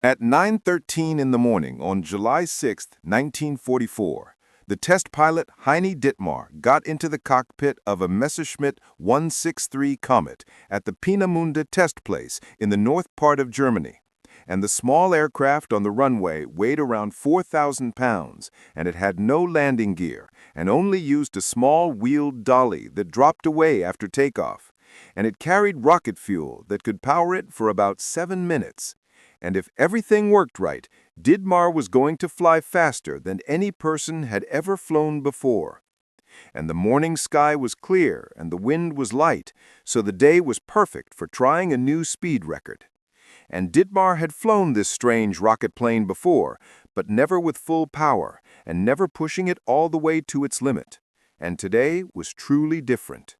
At 9:13 in the morning on July 6, 1944, the test pilot Heine Dittmar got into the cockpit of a Messerschmitt 163 Comet at the Peenemünde test place in the north part of Germany. And the small aircraft on the runway weighed around 4,000 pounds, and it had no landing gear and only used a small wheeled dolly that dropped away after takeoff. And it carried rocket fuel that could power it for about 7 minutes. And if everything worked right, Dittmar was going to fly faster than any person had ever flown before. And the morning sky was clear and the wind was light, so the day was perfect for trying a new speed record. And Dittmar had flown this strange rocket plane before, but never with full power and never pushing it all the way to its limit. And today was truly different.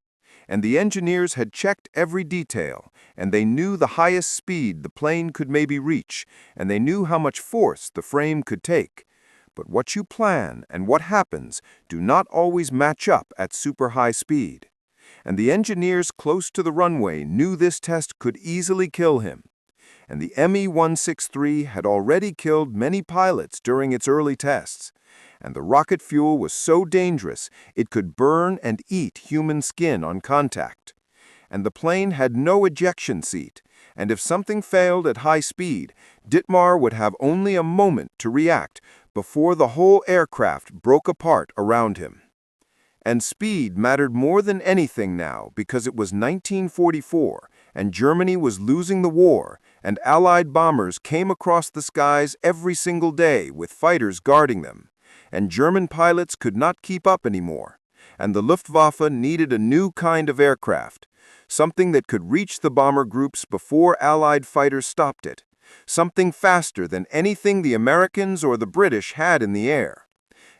And the engineers had checked every detail, and they knew the highest speed the plane could maybe reach, and they knew how much force the frame could take. But what you plan and what happens do not always match up at super high speed. And the engineers close to the runway knew this test could easily kill him. And the Me-163 had already killed many pilots during its early tests. And the rocket fuel was so dangerous it could burn and eat human skin on contact. And the plane had no ejection seat, and if something failed at high speed, Dittmar would have only a moment to react before the whole aircraft broke apart around him. And speed mattered more than anything now because it was 1944, and Germany was losing the war, and Allied bombers came across the skies every single day with fighters guarding them. And German pilots could not keep up anymore, and the Luftwaffe needed a new kind of aircraft, something that could reach the bomber groups before Allied fighters stopped it, something faster than anything the Americans or the British had in the air.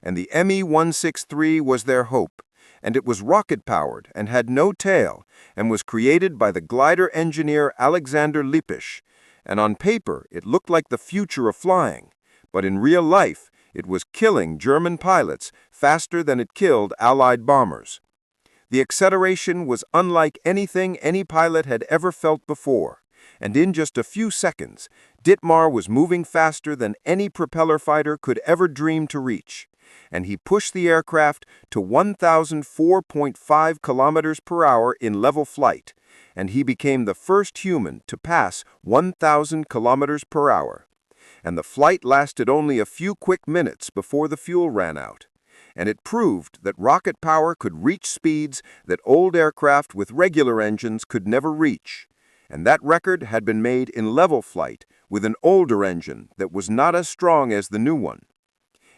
And the Me-163 was their hope, and it was rocket-powered and had no tail, and was created by the glider engineer Alexander Lippisch, and on paper it looked like the future of flying, but in real life, it was killing German pilots faster than it killed Allied bombers. The acceleration was unlike anything any pilot had ever felt before, and in just a few seconds, Dittmar was moving faster than any propeller fighter could ever dream to reach, and he pushed the aircraft to 1,004.5 kilometers per hour in level flight, and he became the first human to pass 1,000 kilometers per hour. And the flight lasted only a few quick minutes before the fuel ran out. And it proved that rocket power could reach speeds that old aircraft with regular engines could never reach. And that record had been made in level flight with an older engine that was not as strong as the new one.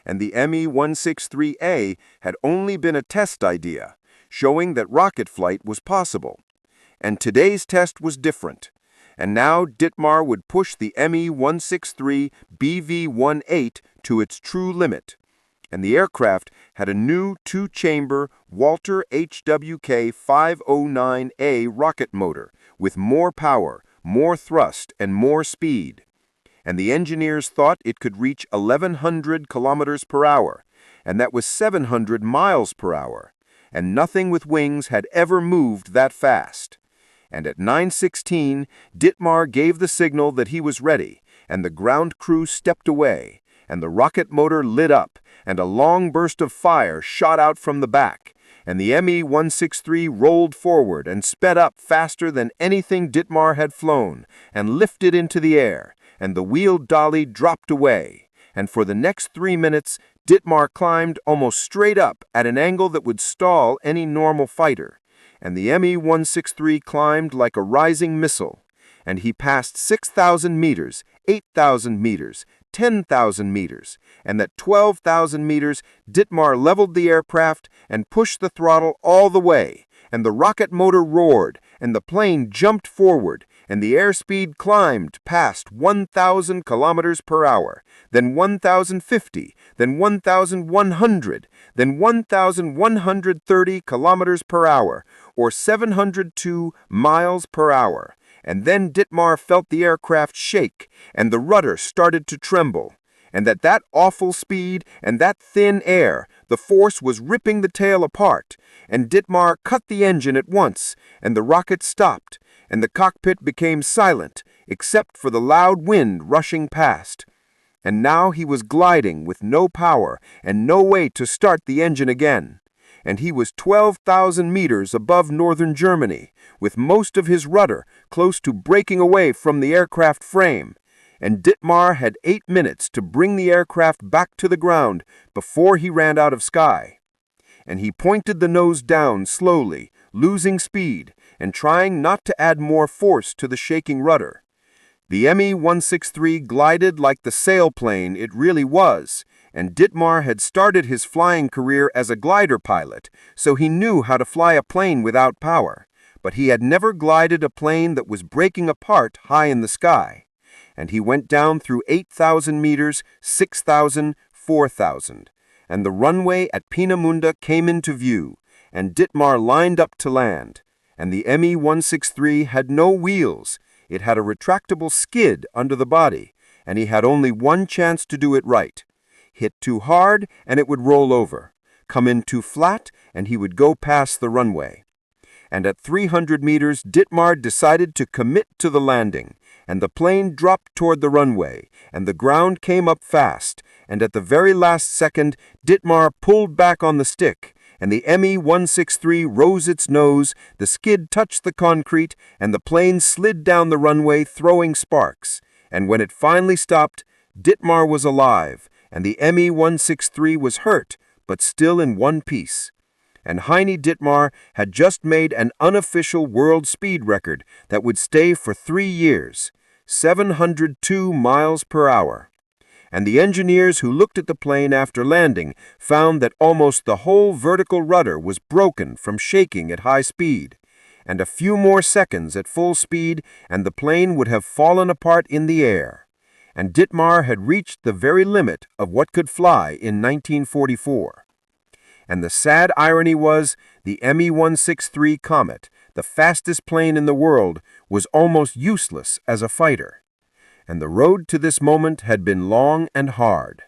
And the Me-163A had only been a test idea, showing that rocket flight was possible. And today's test was different. And now Dittmar would push the Me-163 BV-18 to its true limit. And the aircraft had a new two-chamber Walter HWK-509A rocket motor with more power, more thrust, and more speed. And the engineers thought it could reach 1,100 kilometers per hour, and that was 700 miles per hour. And nothing with wings had ever moved that fast. And at 9:16, Dittmar gave the signal that he was ready, and the ground crew stepped away, and the rocket motor lit up, and a long burst of fire shot out from the back, and the Me-163 rolled forward and sped up faster than anything Dittmar had flown, and lifted into the air, and the wheeled dolly dropped away, and for the next 3 minutes, Dittmar climbed almost straight up at an angle that would stall any normal fighter. And the Me-163 climbed like a rising missile, and he passed 6,000 meters, 8,000 meters, 10,000 meters, and at 12,000 meters, Dittmar leveled the aircraft and pushed the throttle all the way, and the rocket motor roared, and the plane jumped forward, and the airspeed climbed past 1,000 kilometers per hour, then 1,050, then 1,100, then 1,130 kilometers per hour, or 702 miles per hour. And then Dittmar felt the aircraft shake, and the rudder started to tremble. And at that awful speed and that thin air, the force was ripping the tail apart, and Dittmar cut the engine at once, and the rocket stopped, and the cockpit became silent except for the loud wind rushing past. And now he was gliding with no power and no way to start the engine again. And he was 12,000 meters above northern Germany, with most of his rudder close to breaking away from the aircraft frame. And Dittmar had 8 minutes to bring the aircraft back to the ground before he ran out of sky. And he pointed the nose down slowly, losing speed, and trying not to add more force to the shaking rudder. The Me-163 glided like the sailplane it really was, and Dittmar had started his flying career as a glider pilot, so he knew how to fly a plane without power, but he had never glided a plane that was breaking apart high in the sky. And he went down through 8,000 meters, 6,000, 4,000, and the runway at Peenemünde came into view, and Dittmar lined up to land, and the Me-163 had no wheels. It had a retractable skid under the body, and he had only one chance to do it right. Hit too hard, and it would roll over. Come in too flat, and he would go past the runway. And at 300 meters, Dittmar decided to commit to the landing, and the plane dropped toward the runway, and the ground came up fast, and at the very last second, Dittmar pulled back on the stick, and the Me-163 rose its nose, the skid touched the concrete, and the plane slid down the runway throwing sparks. And when it finally stopped, Dittmar was alive, and the Me-163 was hurt, but still in one piece. And Heine Dittmar had just made an unofficial world speed record that would stay for 3 years, 702 miles per hour. And the engineers who looked at the plane after landing found that almost the whole vertical rudder was broken from shaking at high speed, and a few more seconds at full speed and the plane would have fallen apart in the air. And Dittmar had reached the very limit of what could fly in 1944. And the sad irony was, the Me-163 Comet, the fastest plane in the world, was almost useless as a fighter. And the road to this moment had been long and hard.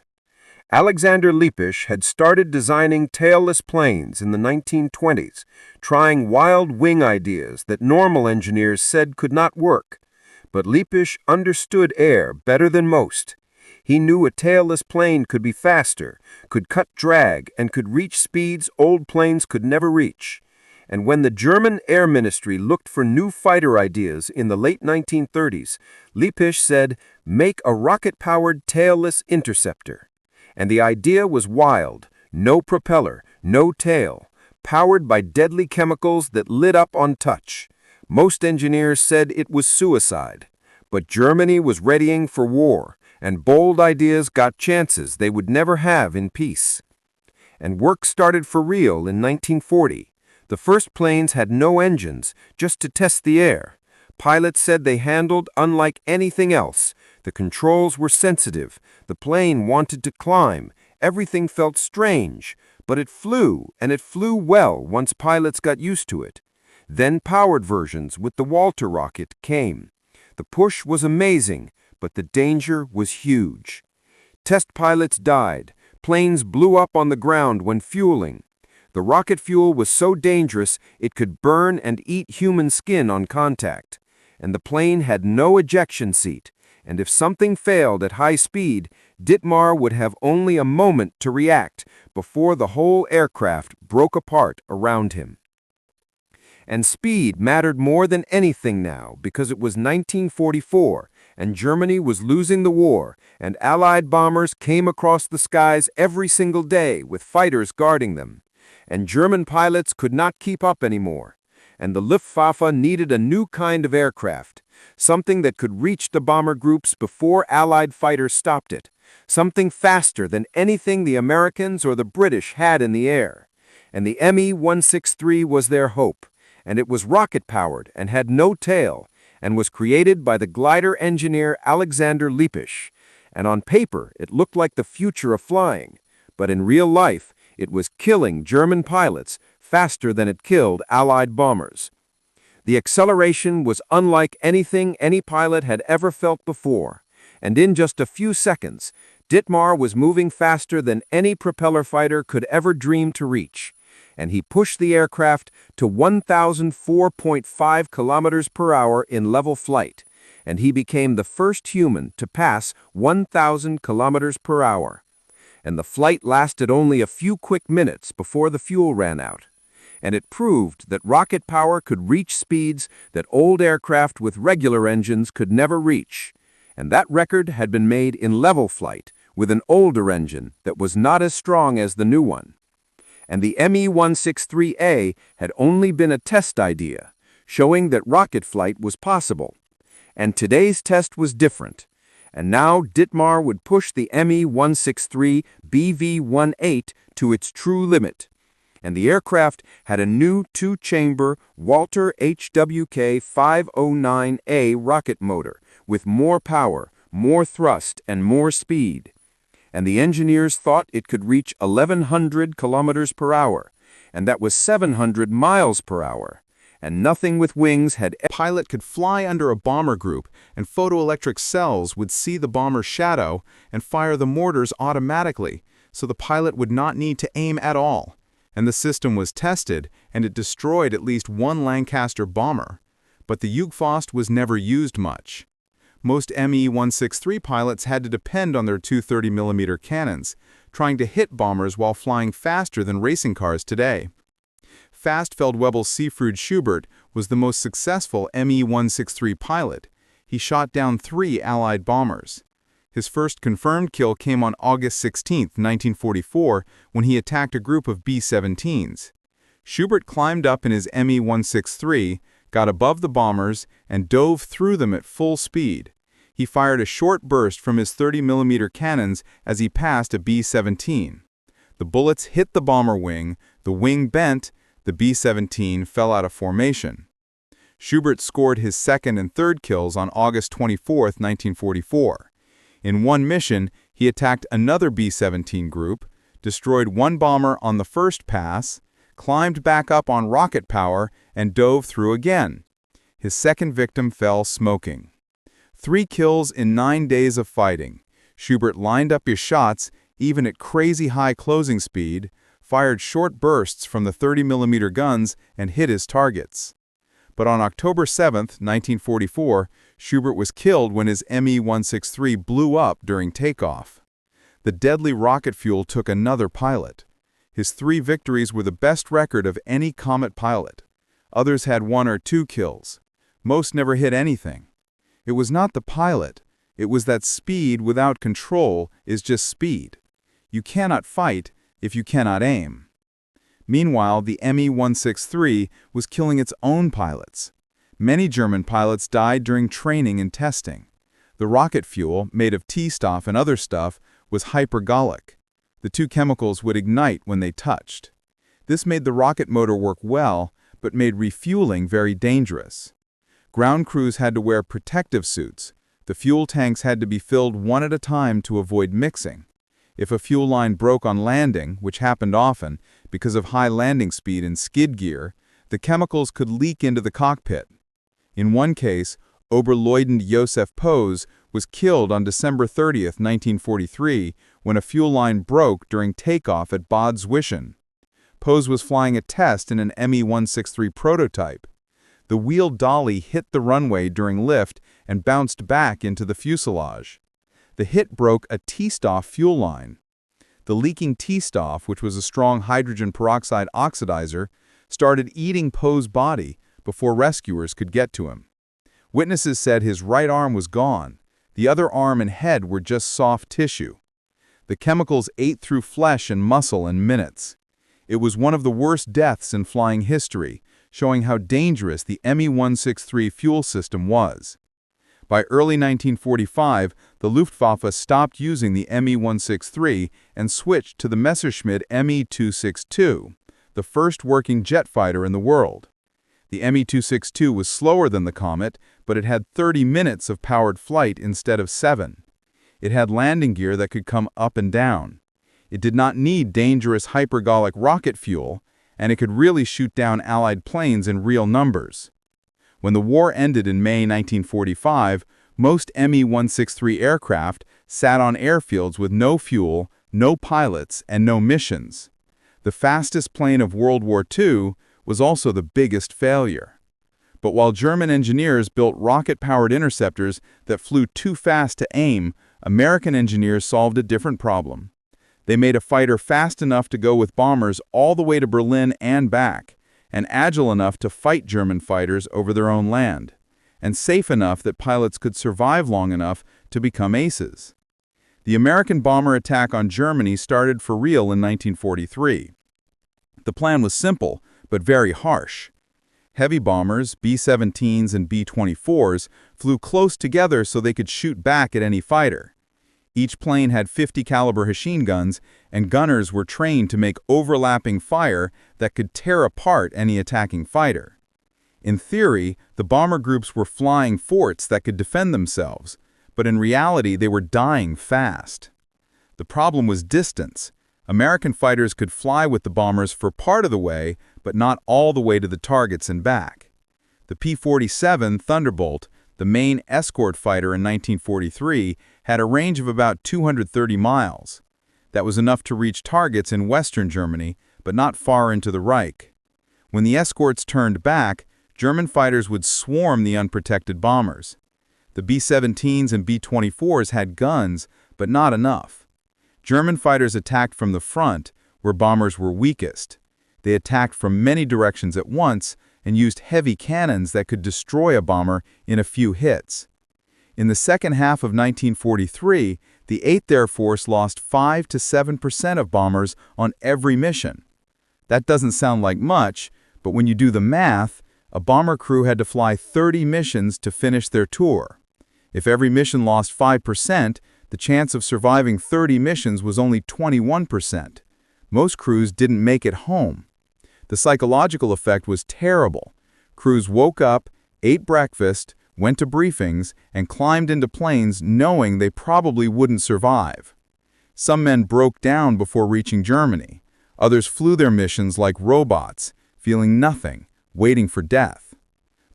Alexander Lippisch had started designing tailless planes in the 1920s, trying wild wing ideas that normal engineers said could not work. But Lippisch understood air better than most. He knew a tailless plane could be faster, could cut drag, and could reach speeds old planes could never reach. And when the German Air Ministry looked for new fighter ideas in the late 1930s, Lippisch said, "Make a rocket-powered tailless interceptor." And the idea was wild, no propeller, no tail, powered by deadly chemicals that lit up on touch. Most engineers said it was suicide. But Germany was readying for war, and bold ideas got chances they would never have in peace. And work started for real in 1940. The first planes had no engines, just to test the air. Pilots said they handled unlike anything else. The controls were sensitive. The plane wanted to climb. Everything felt strange. But it flew, and it flew well once pilots got used to it. Then powered versions with the Walter rocket came. The push was amazing, but the danger was huge. Test pilots died. Planes blew up on the ground when fueling. The rocket fuel was so dangerous it could burn and eat human skin on contact. And the plane had no ejection seat, and if something failed at high speed, Dittmar would have only a moment to react before the whole aircraft broke apart around him. And speed mattered more than anything now because it was 1944, and Germany was losing the war, and Allied bombers came across the skies every single day with fighters guarding them. And German pilots could not keep up anymore, and the Luftwaffe needed a new kind of aircraft, something that could reach the bomber groups before Allied fighters stopped it, something faster than anything the Americans or the British had in the air. And the Me-163 was their hope, and it was rocket-powered and had no tail, and was created by the glider engineer Alexander Lippisch. And on paper, it looked like the future of flying, but in real life, it was killing German pilots faster than it killed Allied bombers. The acceleration was unlike anything any pilot had ever felt before, and in just a few seconds, Dittmar was moving faster than any propeller fighter could ever dream to reach, and he pushed the aircraft to 1,004.5 kilometers per hour in level flight, and he became the first human to pass 1,000 kilometers per hour. And the flight lasted only a few quick minutes before the fuel ran out. And it proved that rocket power could reach speeds that old aircraft with regular engines could never reach. And that record had been made in level flight with an older engine that was not as strong as the new one. And the Me-163A had only been a test idea, showing that rocket flight was possible. And today's test was different. And now Dittmar would push the Me-163 BV-18 to its true limit. And the aircraft had a new two-chamber Walter HWK-509A rocket motor with more power, more thrust, and more speed. And the engineers thought it could reach 1,100 kilometers per hour, and that was 700 miles per hour. And nothing with wings had A pilot could fly under a bomber group, and photoelectric cells would see the bomber's shadow and fire the mortars automatically, so the pilot would not need to aim at all. And the system was tested, and it destroyed at least one Lancaster bomber. But the Jugfast was never used much. Most Me-163 pilots had to depend on their 230mm cannons, trying to hit bombers while flying faster than racing cars today. Fastfeldwebel's Siegfried Schubert was the most successful Me-163 pilot. He shot down 3 Allied bombers. His first confirmed kill came on August 16, 1944, when he attacked a group of B-17s. Schubert climbed up in his Me-163, got above the bombers, and dove through them at full speed. He fired a short burst from his 30mm cannons as he passed a B-17. The bullets hit the bomber wing, the wing bent, the B-17 fell out of formation. Schubert scored his second and third kills on August 24, 1944. In one mission, he attacked another B-17 group, destroyed one bomber on the first pass, climbed back up on rocket power, and dove through again. His second victim fell smoking. 3 kills in 9 days of fighting. Schubert lined up his shots, even at crazy high closing speed, fired short bursts from the 30mm guns, and hit his targets. But on October 7, 1944, Schubert was killed when his Me-163 blew up during takeoff. The deadly rocket fuel took another pilot. His 3 victories were the best record of any Comet pilot. Others had 1 or 2 kills. Most never hit anything. It was not the pilot. It was that speed without control is just speed. You cannot fight if you cannot aim. Meanwhile, the Me-163 was killing its own pilots. Many German pilots died during training and testing. The rocket fuel, made of T-stuff and other stuff, was hypergolic. The 2 chemicals would ignite when they touched. This made the rocket motor work well, but made refueling very dangerous. Ground crews had to wear protective suits. The fuel tanks had to be filled one at a time to avoid mixing. If a fuel line broke on landing, which happened often because of high landing speed and skid gear, the chemicals could leak into the cockpit. In one case, Oberleutnant Josef Pose was killed on December 30, 1943, when a fuel line broke during takeoff at Bad Zwischenahn. Pose was flying a test in an Me-163 prototype. The wheel dolly hit the runway during lift and bounced back into the fuselage. The hit broke a T-stuff fuel line. The leaking T-stuff, which was a strong hydrogen peroxide oxidizer, started eating Poe's body before rescuers could get to him. Witnesses said his right arm was gone. The other arm and head were just soft tissue. The chemicals ate through flesh and muscle in minutes. It was one of the worst deaths in flying history, showing how dangerous the Me-163 fuel system was. By early 1945, the Luftwaffe stopped using the Me-163 and switched to the Messerschmitt Me-262, the first working jet fighter in the world. The Me-262 was slower than the Comet, but it had 30 minutes of powered flight instead of 7. It had landing gear that could come up and down. It did not need dangerous hypergolic rocket fuel, and it could really shoot down Allied planes in real numbers. When the war ended in May 1945, most Me-163 aircraft sat on airfields with no fuel, no pilots, and no missions. The fastest plane of World War II was also the biggest failure. But while German engineers built rocket-powered interceptors that flew too fast to aim, American engineers solved a different problem. They made a fighter fast enough to go with bombers all the way to Berlin and back, and agile enough to fight German fighters over their own land, and safe enough that pilots could survive long enough to become aces. The American bomber attack on Germany started for real in 1943. The plan was simple, but very harsh. Heavy bombers, B-17s and B-24s, flew close together so they could shoot back at any fighter. Each plane had 50 caliber machine guns, and gunners were trained to make overlapping fire that could tear apart any attacking fighter. In theory, the bomber groups were flying forts that could defend themselves, but in reality they were dying fast. The problem was distance. American fighters could fly with the bombers for part of the way, but not all the way to the targets and back. The P-47 Thunderbolt, the main escort fighter in 1943, had a range of about 230 miles. That was enough to reach targets in western Germany, but not far into the Reich. When the escorts turned back, German fighters would swarm the unprotected bombers. The B-17s and B-24s had guns, but not enough. German fighters attacked from the front, where bombers were weakest. They attacked from many directions at once and used heavy cannons that could destroy a bomber in a few hits. In the second half of 1943, the 8th Air Force lost 5 to 7% of bombers on every mission. That doesn't sound like much, but when you do the math, a bomber crew had to fly 30 missions to finish their tour. If every mission lost 5%, the chance of surviving 30 missions was only 21%. Most crews didn't make it home. The psychological effect was terrible. Crews woke up, ate breakfast, went to briefings, and climbed into planes knowing they probably wouldn't survive. Some men broke down before reaching Germany. Others flew their missions like robots, feeling nothing, waiting for death.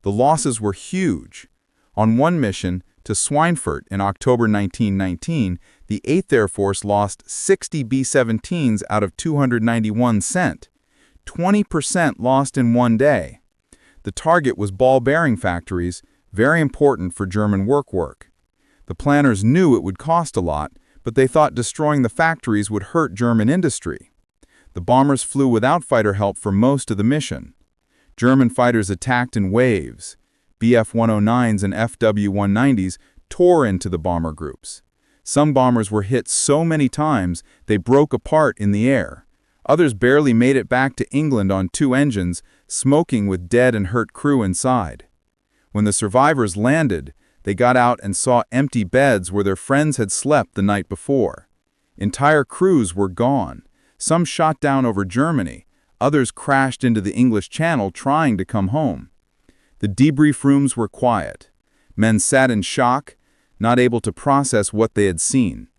The losses were huge. On one mission, to Schweinfurt in October 1919, the 8th Air Force lost 60 B-17s out of 291 sent. 20% lost in one day. The target was ball bearing factories, very important for German work. The planners knew it would cost a lot, but they thought destroying the factories would hurt German industry. The bombers flew without fighter help for most of the mission. German fighters attacked in waves. Bf-109s and Fw-190s tore into the bomber groups. Some bombers were hit so many times they broke apart in the air. Others barely made it back to England on 2 engines, smoking with dead and hurt crew inside. When the survivors landed, they got out and saw empty beds where their friends had slept the night before. Entire crews were gone. Some shot down over Germany. Others crashed into the English Channel trying to come home. The debrief rooms were quiet. Men sat in shock, not able to process what they had seen.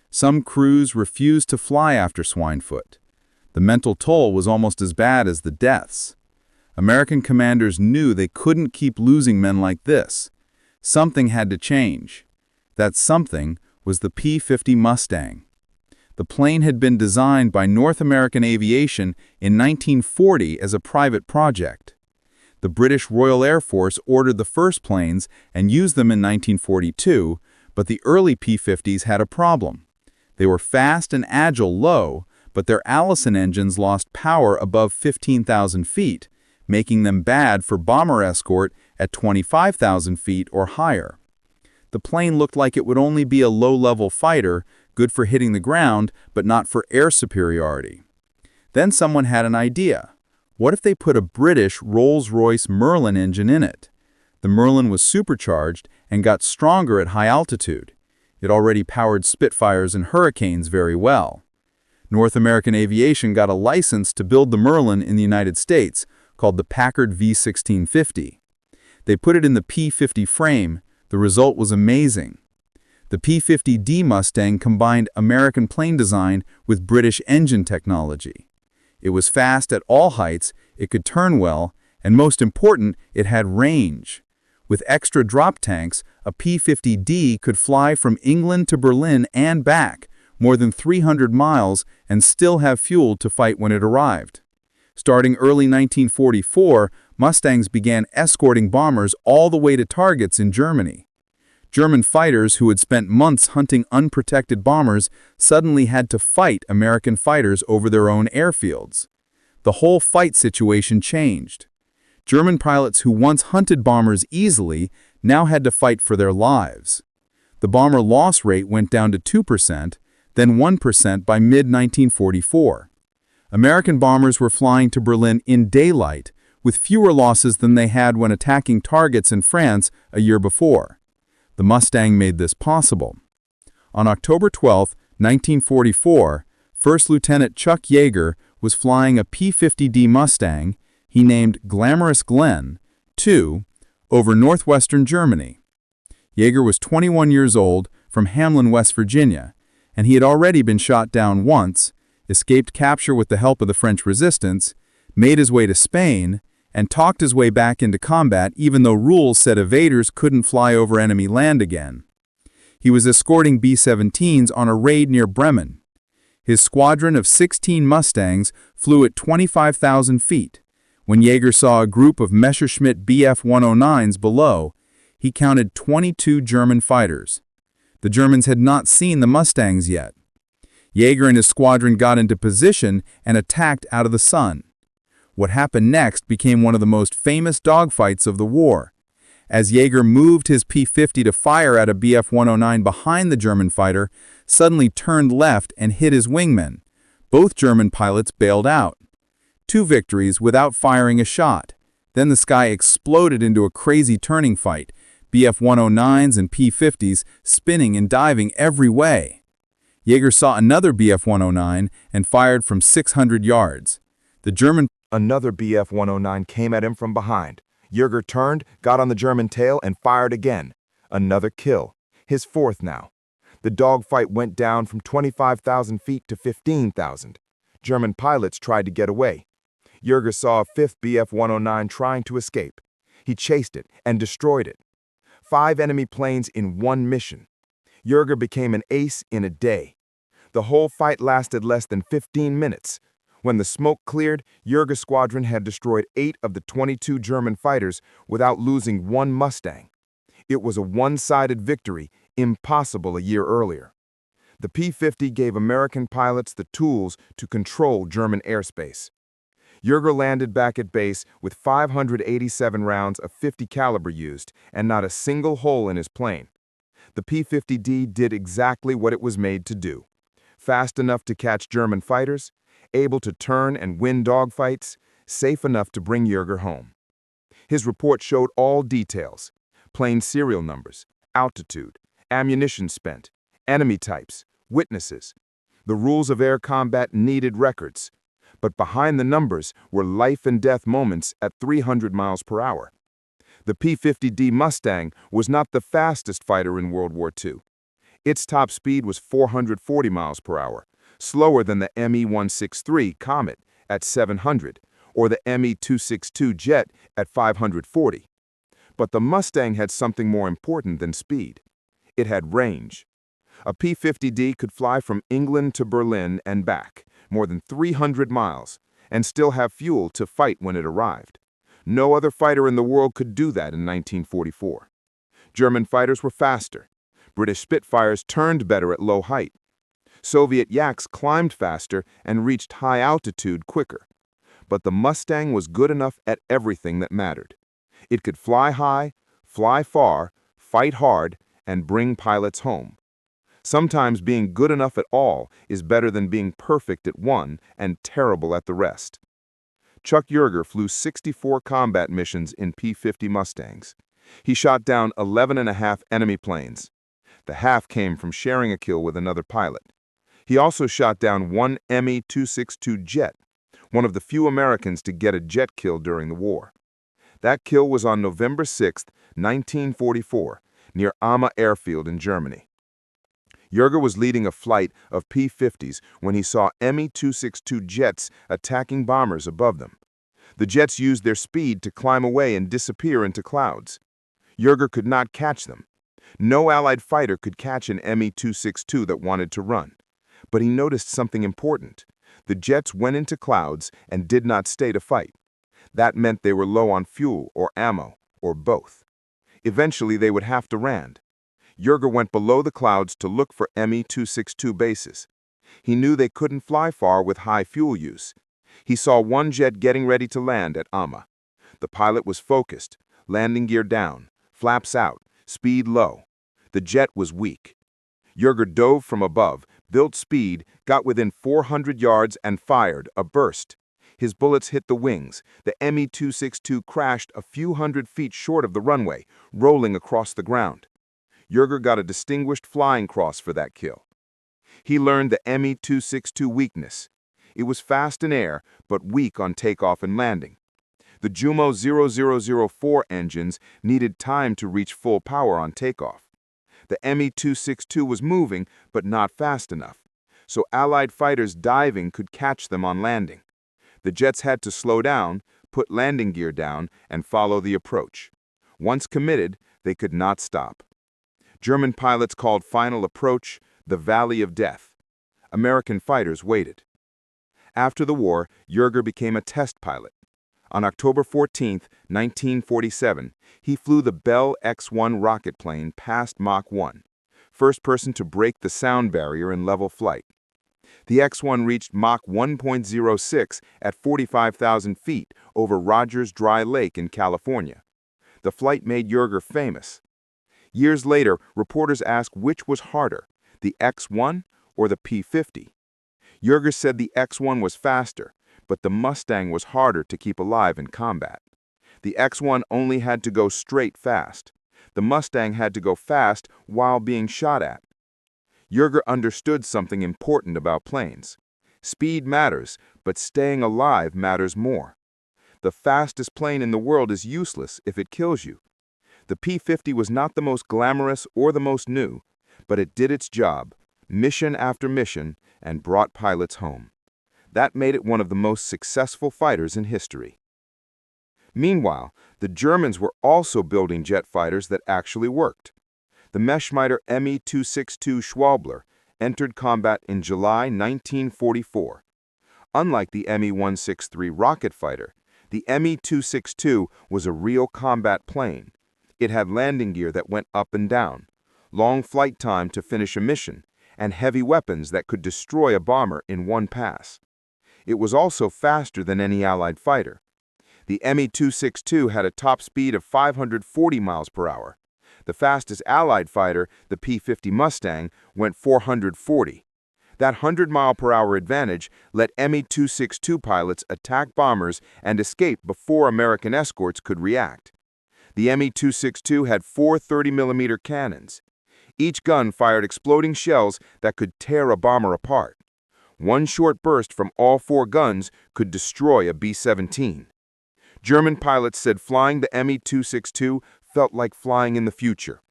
Some crews refused to fly after Schweinfurt. The mental toll was almost as bad as the deaths. American commanders knew they couldn't keep losing men like this. Something had to change. That something was the P-50 Mustang. The plane had been designed by North American Aviation in 1940 as a private project. The British Royal Air Force ordered the first planes and used them in 1942, but the early P-50s had a problem. They were fast and agile low, but their Allison engines lost power above 15,000 feet, making them bad for bomber escort at 25,000 feet or higher. The plane looked like it would only be a low-level fighter, good for hitting the ground, but not for air superiority. Then someone had an idea. What if they put a British Rolls-Royce Merlin engine in it? The Merlin was supercharged and got stronger at high altitude. It already powered Spitfires and Hurricanes very well. North American Aviation got a license to build the Merlin in the United States, called the Packard V1650. They put it in the P-50 frame. The result was amazing. The P-50D Mustang combined American plane design with British engine technology. It was fast at all heights, it could turn well, and most important, it had range. With extra drop tanks, a P-50D could fly from England to Berlin and back, more than 300 miles, and still have fuel to fight when it arrived. Starting early 1944, Mustangs began escorting bombers all the way to targets in Germany. German fighters who had spent months hunting unprotected bombers suddenly had to fight American fighters over their own airfields. The whole fight situation changed. German pilots who once hunted bombers easily now had to fight for their lives. The bomber loss rate went down to 2%, then 1% by mid-1944. American bombers were flying to Berlin in daylight, with fewer losses than they had when attacking targets in France a year before. The Mustang made this possible. On October 12, 1944, First Lieutenant Chuck Yeager was flying a P-50D Mustang he named Glamorous Glen, II, over northwestern Germany. Yeager was 21 years old, from Hamlin, West Virginia, and he had already been shot down once, escaped capture with the help of the French resistance, made his way to Spain, and talked his way back into combat even though rules said evaders couldn't fly over enemy land again. He was escorting B-17s on a raid near Bremen. His squadron of 16 Mustangs flew at 25,000 feet. When Yeager saw a group of Messerschmitt Bf-109s below, he counted 22 German fighters. The Germans had not seen the Mustangs yet. Yeager and his squadron got into position and attacked out of the sun. What happened next became one of the most famous dogfights of the war. As Yeager moved his P-50 to fire at a Bf-109 behind the German fighter, suddenly turned left and hit his wingman. Both German pilots bailed out. 2 victories without firing a shot. Then the sky exploded into a crazy turning fight, Bf-109s and P-50s spinning and diving every way. Yeager saw another Bf-109 and fired from 600 yards. Another Bf-109 came at him from behind. Yeager turned, got on the German tail, and fired again. Another kill. His 4th now. The dogfight went down from 25,000 feet to 15,000. German pilots tried to get away. Yeager saw a 5th Bf-109 trying to escape. He chased it and destroyed it. 5 enemy planes in one mission. Yeager became an ace in a day. The whole fight lasted less than 15 minutes. When the smoke cleared, Yeager's squadron had destroyed 8 of the 22 German fighters without losing one Mustang. It was a one-sided victory, impossible a year earlier. The P-50 gave American pilots the tools to control German airspace. Yeager landed back at base with 587 rounds of .50 caliber used and not a single hole in his plane. The P-50D did exactly what it was made to do. Fast enough to catch German fighters, able to turn and win dogfights, safe enough to bring Yeager home. His report showed all details: plane serial numbers, altitude, ammunition spent, enemy types, witnesses. The rules of air combat needed records, but behind the numbers were life and death moments at 300 miles per hour. The P-50D Mustang was not the fastest fighter in World War II. Its top speed was 440 miles per hour, slower than the Me-163 Comet at 700 or the Me-262 Jet at 540. But the Mustang had something more important than speed. It had range. A P-50D could fly from England to Berlin and back, more than 300 miles, and still have fuel to fight when it arrived. No other fighter in the world could do that in 1944. German fighters were faster. British Spitfires turned better at low height. Soviet Yaks climbed faster and reached high altitude quicker. But the Mustang was good enough at everything that mattered. It could fly high, fly far, fight hard, and bring pilots home. Sometimes being good enough at all is better than being perfect at one and terrible at the rest. Chuck Yeager flew 64 combat missions in P-50 Mustangs. He shot down 11.5 enemy planes. The half came from sharing a kill with another pilot. He also shot down one Me-262 jet, one of the few Americans to get a jet kill during the war. That kill was on November 6, 1944, near Amma Airfield in Germany. Yeager was leading a flight of P-50s when he saw Me-262 jets attacking bombers above them. The jets used their speed to climb away and disappear into clouds. Yeager could not catch them. No Allied fighter could catch an Me-262 that wanted to run. But he noticed something important. The jets went into clouds and did not stay to fight. That meant they were low on fuel or ammo, or both. Eventually, they would have to land. Yerger went below the clouds to look for Me-262 bases. He knew they couldn't fly far with high fuel use. He saw one jet getting ready to land at Amma. The pilot was focused, landing gear down, flaps out, speed low. The jet was weak. Yerger dove from above, built speed, got within 400 yards and fired a burst. His bullets hit the wings. The Me-262 crashed a few hundred feet short of the runway, rolling across the ground. Yerger got a distinguished flying cross for that kill. He learned the Me-262 weakness. It was fast in air, but weak on takeoff and landing. The Jumo 0004 engines needed time to reach full power on takeoff. The Me-262 was moving, but not fast enough, so Allied fighters diving could catch them on landing. The jets had to slow down, put landing gear down, and follow the approach. Once committed, they could not stop. German pilots called final approach the Valley of Death. American fighters waited. After the war, Yerger became a test pilot. On October 14, 1947, he flew the Bell X-1 rocket plane past Mach 1, first person to break the sound barrier in level flight. The X-1 reached Mach 1.06 at 45,000 feet over Rogers Dry Lake in California. The flight made Yerger famous. Years later, reporters asked which was harder, the X-1 or the P-50. Yerger said the X-1 was faster, but the Mustang was harder to keep alive in combat. The X-1 only had to go straight fast. The Mustang had to go fast while being shot at. Yerger understood something important about planes. Speed matters, but staying alive matters more. The fastest plane in the world is useless if it kills you. The P-50 was not the most glamorous or the most new, but it did its job, mission after mission, and brought pilots home. That made it one of the most successful fighters in history. Meanwhile, the Germans were also building jet fighters that actually worked. The Meshmiter Me-262 Schwabler entered combat in July 1944. Unlike the Me-163 rocket fighter, the Me-262 was a real combat plane. It had landing gear that went up and down, long flight time to finish a mission, and heavy weapons that could destroy a bomber in one pass. It was also faster than any Allied fighter. The Me-262 had a top speed of 540 miles per hour. The fastest Allied fighter, the P-50 Mustang, went 440. That 100-mile-per-hour advantage let Me-262 pilots attack bombers and escape before American escorts could react. The Me-262 had four 30mm cannons. Each gun fired exploding shells that could tear a bomber apart. One short burst from all four guns could destroy a B-17. German pilots said flying the Me-262 felt like flying in the future.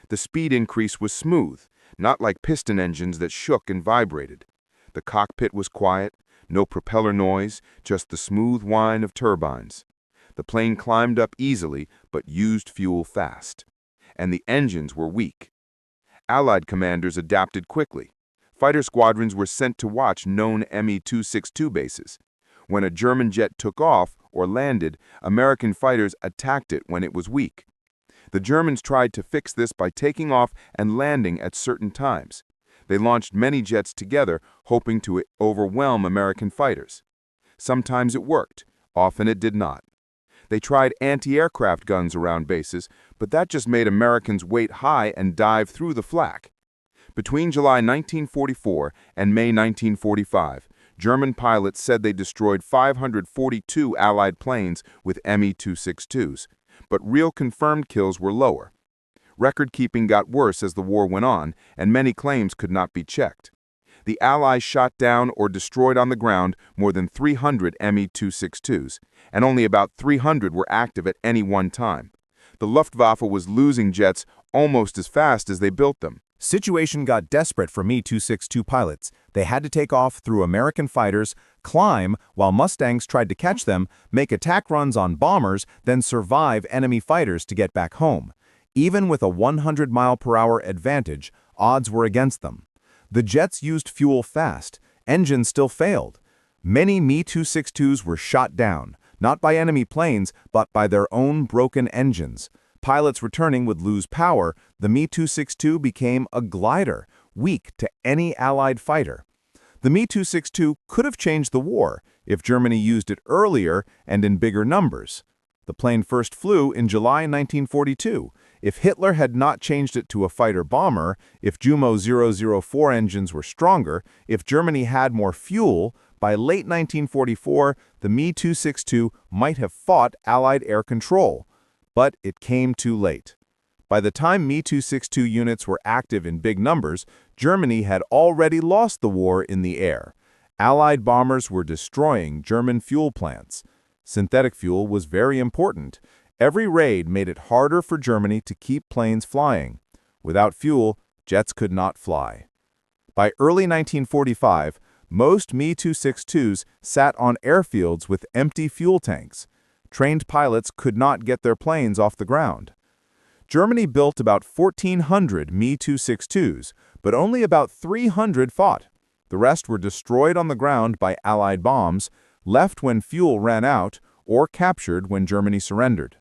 The speed increase was smooth, not like piston engines that shook and vibrated. The cockpit was quiet, no propeller noise, just the smooth whine of turbines. The plane climbed up easily but used fuel fast. And the engines were weak. Allied commanders adapted quickly. Fighter squadrons were sent to watch known Me-262 bases. When a German jet took off or landed, American fighters attacked it when it was weak. The Germans tried to fix this by taking off and landing at certain times. They launched many jets together, hoping to overwhelm American fighters. Sometimes it worked, often it did not. They tried anti-aircraft guns around bases, but that just made Americans wait high and dive through the flak. Between July 1944 and May 1945, German pilots said they destroyed 542 Allied planes with Me-262s, but real confirmed kills were lower. Record-keeping got worse as the war went on, and many claims could not be checked. The Allies shot down or destroyed on the ground more than 300 Me-262s, and only about 300 were active at any one time. The Luftwaffe was losing jets almost as fast as they built them. Situation got desperate for Me-262 pilots. They had to take off through American fighters, climb while Mustangs tried to catch them, make attack runs on bombers, then survive enemy fighters to get back home. Even with a 100-mile-per-hour advantage, odds were against them. The jets used fuel fast. Engines still failed. Many Me-262s were shot down. not by enemy planes, but by their own broken engines. Pilots returning would lose power. The Me-262 became a glider, weak to any Allied fighter. The Me-262 could have changed the war if Germany used it earlier and in bigger numbers. The plane first flew in July 1942. If Hitler had not changed it to a fighter-bomber, if Jumo 004 engines were stronger, if Germany had more fuel, by late 1944, the Me-262 might have fought Allied air control. But it came too late. By the time Me-262 units were active in big numbers, Germany had already lost the war in the air. Allied bombers were destroying German fuel plants. Synthetic fuel was very important. Every raid made it harder for Germany to keep planes flying. Without fuel, jets could not fly. By early 1945, most Me-262s sat on airfields with empty fuel tanks. Trained pilots could not get their planes off the ground. Germany built about 1,400 Me-262s, but only about 300 fought. The rest were destroyed on the ground by Allied bombs, left when fuel ran out, or captured when Germany surrendered.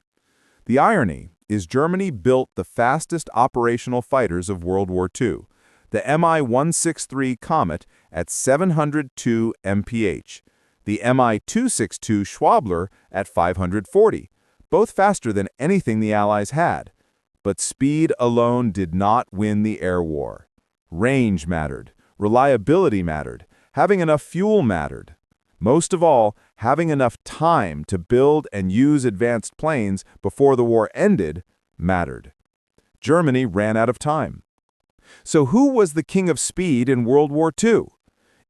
The irony is Germany built the fastest operational fighters of World War II, the Mi-163 Comet at 702 mph, the Mi-262 Schwabler at 540, both faster than anything the Allies had. But speed alone did not win the air war. Range mattered. Reliability mattered. Having enough fuel mattered. Most of all, having enough time to build and use advanced planes before the war ended mattered. Germany ran out of time. So who was the king of speed in World War II?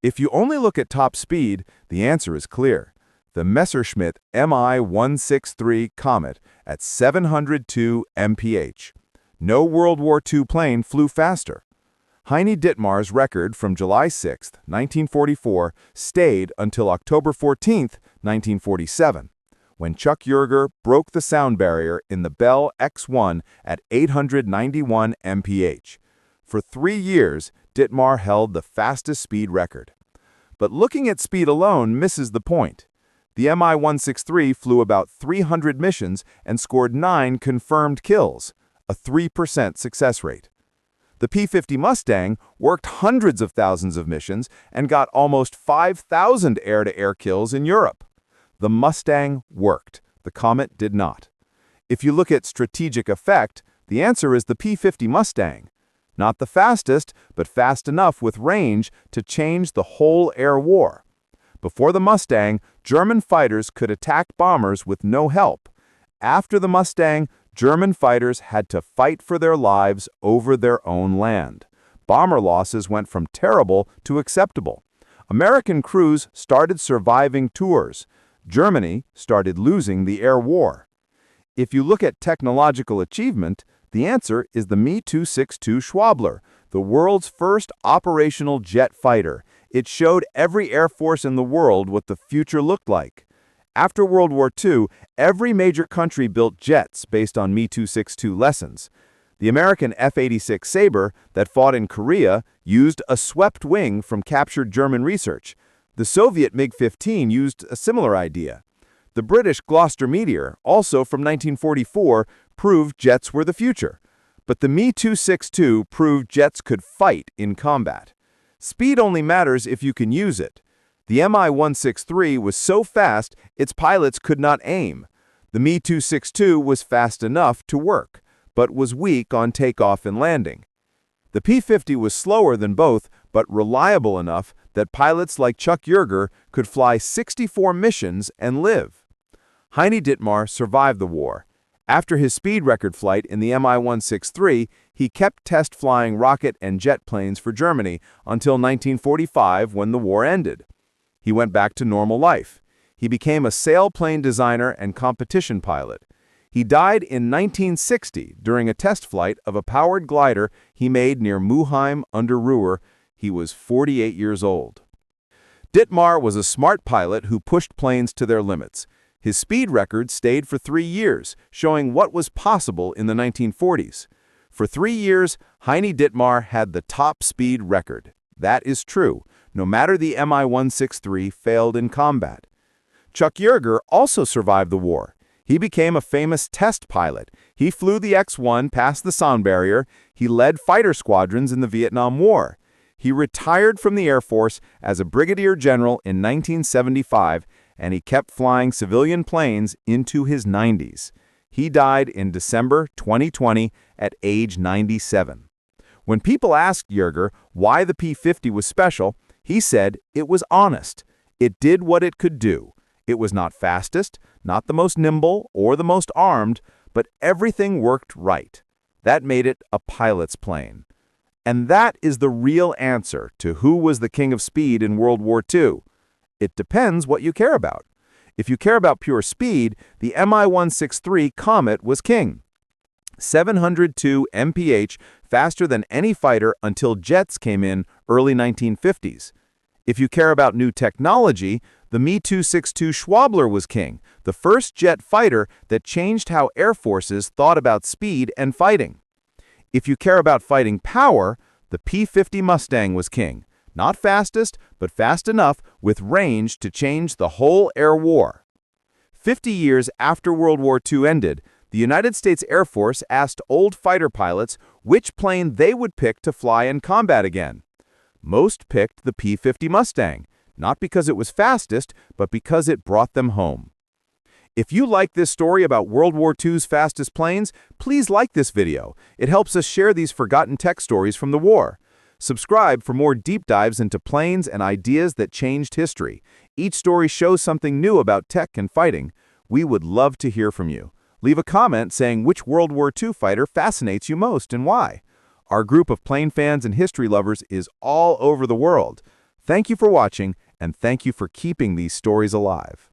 If you only look at top speed, the answer is clear. The Messerschmitt Mi-163 Comet at 702 mph. No World War II plane flew faster. Heine Dittmar's record from July 6, 1944, stayed until October 14, 1947, when Chuck Yeager broke the sound barrier in the Bell X-1 at 891 mph. For 3 years, Dittmar held the fastest speed record. But looking at speed alone misses the point. The Mi-163 flew about 300 missions and scored 9 confirmed kills, a 3% success rate. The P-50 Mustang worked hundreds of thousands of missions and got almost 5,000 air-to-air kills in Europe. The Mustang worked. The Comet did not. If you look at strategic effect, the answer is the P-50 Mustang. Not the fastest, but fast enough with range to change the whole air war. Before the Mustang, German fighters could attack bombers with no help. After the Mustang, German fighters had to fight for their lives over their own land. Bomber losses went from terrible to acceptable. American crews started surviving tours. Germany started losing the air war. If you look at technological achievement, the answer is the Me-262 Schwabler, the world's first operational jet fighter. It showed every air force in the world what the future looked like. After World War II, every major country built jets based on Me-262 lessons. The American F-86 Sabre that fought in Korea used a swept wing from captured German research. The Soviet MiG-15 used a similar idea. The British Gloucester Meteor, also from 1944, proved jets were the future. But the Me-262 proved jets could fight in combat. Speed only matters if you can use it. The Mi-163 was so fast, its pilots could not aim. The Me-262 was fast enough to work, but was weak on takeoff and landing. The P-50 was slower than both, but reliable enough that pilots like Chuck Yeager could fly 64 missions and live. Heine Dittmar survived the war. After his speed record flight in the Mi-163, he kept test flying rocket and jet planes for Germany until 1945 when the war ended. He went back to normal life. He became a sailplane designer and competition pilot. He died in 1960 during a test flight of a powered glider he made near Muheim under Ruhr. He was 48 years old. Dittmar was a smart pilot who pushed planes to their limits. His speed record stayed for 3 years, showing what was possible in the 1940s. For 3 years, Heine Dittmar had the top speed record. That is true, no matter the Mi-163 failed in combat. Chuck Yeager also survived the war. He became a famous test pilot. He flew the X-1 past the sound barrier. He led fighter squadrons in the Vietnam War. He retired from the Air Force as a brigadier general in 1975, and he kept flying civilian planes into his 90s. He died in December 2020 at age 97. When people asked Yeager why the P-50 was special, he said it was honest. It did what it could do. It was not fastest, not the most nimble or the most armed, but everything worked right. That made it a pilot's plane. And that is the real answer to who was the king of speed in World War II. It depends what you care about. If you care about pure speed, the Mi-163 Comet was king. 702 mph, faster than any fighter until jets came in early 1950s. If you care about new technology, the Mi-262 Schwabler was king, the first jet fighter that changed how air forces thought about speed and fighting. If you care about fighting power, the P-50 Mustang was king. Not fastest, but fast enough with range to change the whole air war. 50 years after World War II ended, the United States Air Force asked old fighter pilots which plane they would pick to fly in combat again. Most picked the P-50 Mustang, not because it was fastest, but because it brought them home. If you like this story about World War II's fastest planes, please like this video. It helps us share these forgotten tech stories from the war. Subscribe for more deep dives into planes and ideas that changed history. Each story shows something new about tech and fighting. We would love to hear from you. Leave a comment saying which World War II fighter fascinates you most and why. Our group of plane fans and history lovers is all over the world. Thank you for watching, and thank you for keeping these stories alive.